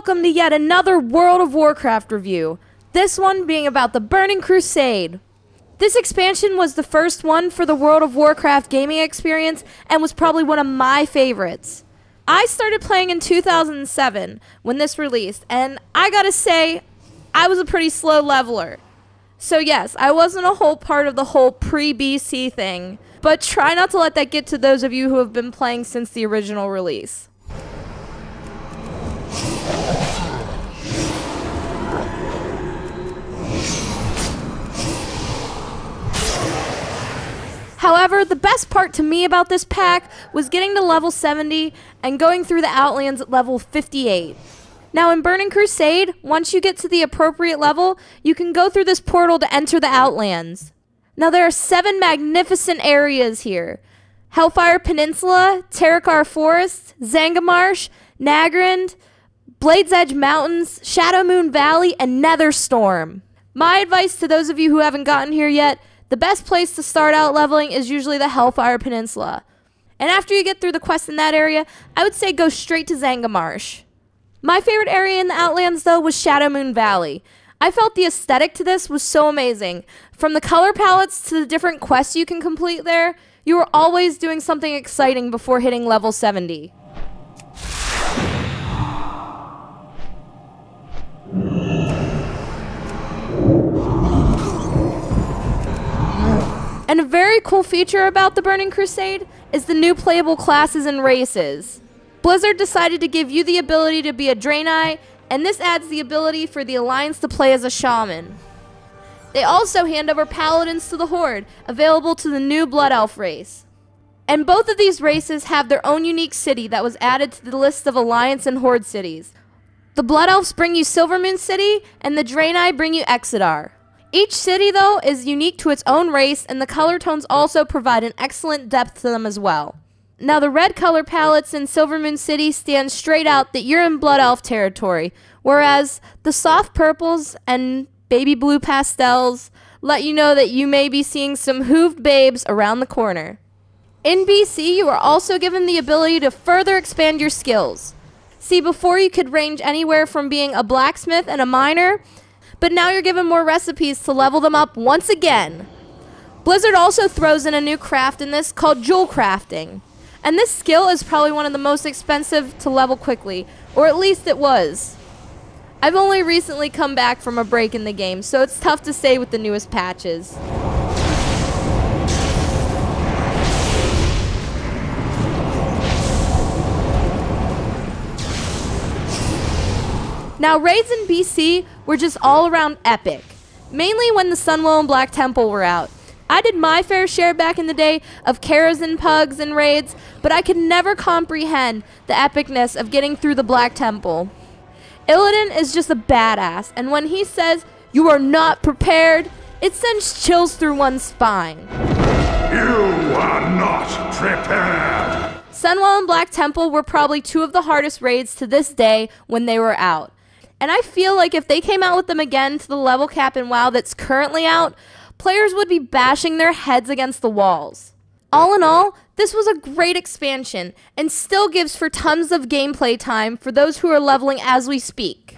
welcome to yet another World of Warcraft review, this one being about the Burning Crusade. This expansion was the first one for the World of Warcraft gaming experience and was probably one of my favorites. I started playing in 2007 when this released, and I gotta say, I was a pretty slow leveler. So yes, I wasn't a whole part of the whole pre-BC thing, but try not to let that get to those of you who have been playing since the original release. However, the best part to me about this pack was getting to level 70 and going through the Outlands at level 58. Now in Burning Crusade, once you get to the appropriate level, you can go through this portal to enter the Outlands. Now there are 7 magnificent areas here: Hellfire Peninsula, Terrakar Forest, Zangamarsh, Nagrand, Blade's Edge Mountains, Shadow Moon Valley, and Netherstorm. My advice to those of you who haven't gotten here yet: the best place to start out leveling is usually the Hellfire Peninsula. And after you get through the quest in that area, I would say go straight to Zangamarsh. My favorite area in the Outlands, though, was Shadow Moon Valley. I felt the aesthetic to this was so amazing. From the color palettes to the different quests you can complete there, you were always doing something exciting before hitting level 70. And a very cool feature about the Burning Crusade is the new playable classes and races. Blizzard decided to give you the ability to be a Draenei, and this adds the ability for the Alliance to play as a Shaman. They also hand over Paladins to the Horde, available to the new Blood Elf race. And both of these races have their own unique city that was added to the list of Alliance and Horde cities. The Blood Elves bring you Silvermoon City, and the Draenei bring you Exodar. Each city, though, is unique to its own race, and the color tones also provide an excellent depth to them as well. Now, the red color palettes in Silvermoon City stand straight out that you're in Blood Elf territory, whereas the soft purples and baby blue pastels let you know that you may be seeing some hooved babes around the corner. In BC, you are also given the ability to further expand your skills. See, before you could range anywhere from being a blacksmith and a miner, but now you're given more recipes to level them up once again. Blizzard also throws in a new craft in this called jewel crafting. And this skill is probably one of the most expensive to level quickly, or at least it was. I've only recently come back from a break in the game, so it's tough to say with the newest patches. Now, raids in BC were just all around epic, mainly when the Sunwell and Black Temple were out. I did my fair share back in the day of Karazhan Pugs and raids, but I could never comprehend the epicness of getting through the Black Temple. Illidan is just a badass, and when he says, "You are not prepared," it sends chills through one's spine. You are not prepared! Sunwell and Black Temple were probably 2 of the hardest raids to this day when they were out. And I feel like if they came out with them again to the level cap in WoW that's currently out, players would be bashing their heads against the walls. All in all, this was a great expansion, and still gives for tons of gameplay time for those who are leveling as we speak.